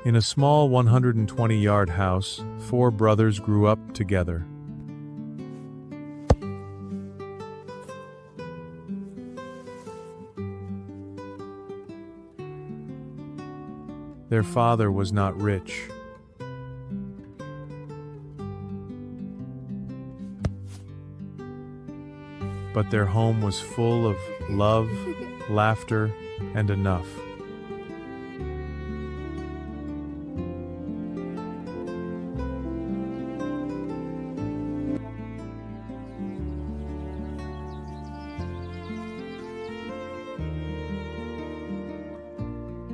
In a small 120-yard house, four brothers grew up together. Their father was not rich. But their home was full of love, laughter, and enough.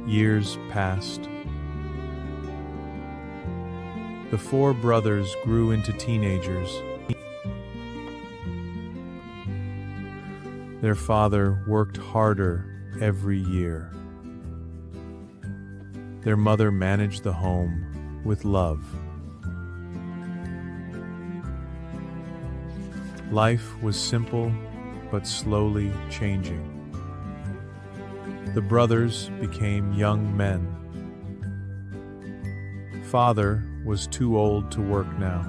Years passed. The four brothers grew into teenagers. Their father worked harder every year. Their mother managed the home with love. Life was simple, but slowly changing. The brothers became young men. Father was too old to work now.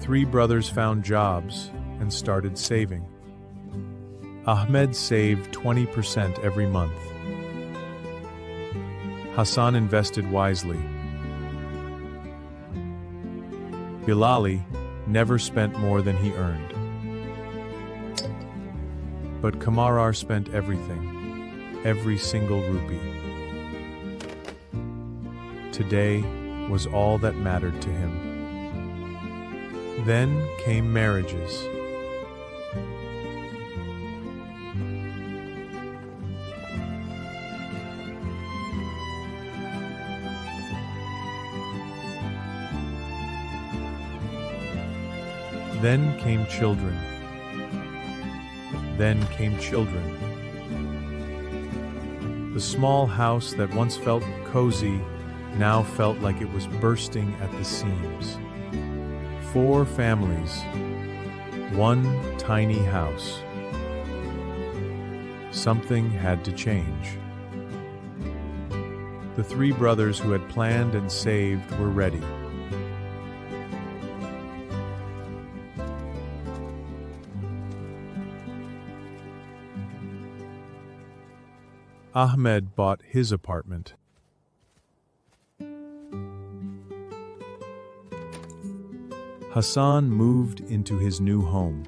Three brothers found jobs and started saving. Ahmed saved 20% every month. Hassan invested wisely. Bilali never spent more than he earned. But Kamarar spent everything, every single rupee. Today was all that mattered to him. Then came marriages. Then came children. Then came children. The small house that once felt cozy now felt like it was bursting at the seams. Four families, one tiny house. Something had to change. The three brothers who had planned and saved were ready. Ahmed bought his apartment. Hassan moved into his new home.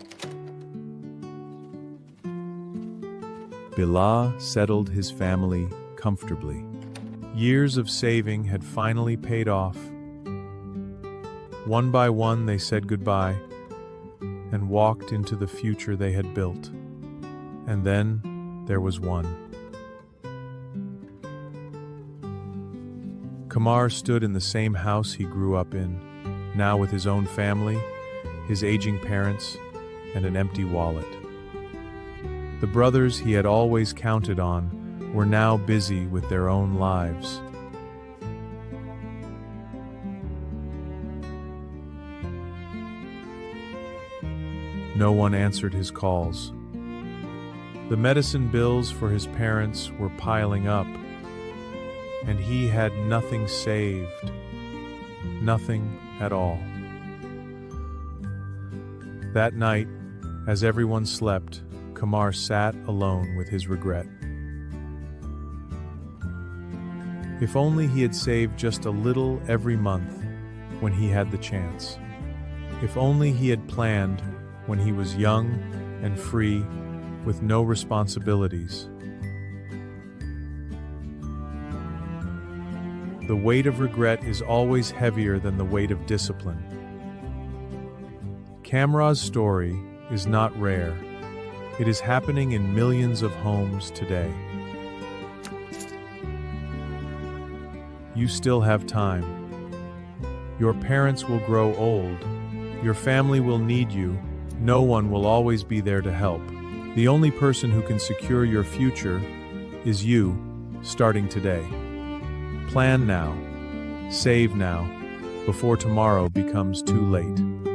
Bilal settled his family comfortably. Years of saving had finally paid off. One by one they said goodbye and walked into the future they had built. And then there was one. Kamar stood in the same house he grew up in, now with his own family, his aging parents, and an empty wallet. The brothers he had always counted on were now busy with their own lives. No one answered his calls. The medicine bills for his parents were piling up, and he had nothing saved, nothing at all. That night, as everyone slept, Kamar sat alone with his regret. If only he had saved just a little every month when he had the chance. If only he had planned when he was young and free with no responsibilities. The weight of regret is always heavier than the weight of discipline. Kamra's story is not rare. It is happening in millions of homes today. You still have time. Your parents will grow old. Your family will need you. No one will always be there to help. The only person who can secure your future is you, starting today. Plan now, save now, before tomorrow becomes too late.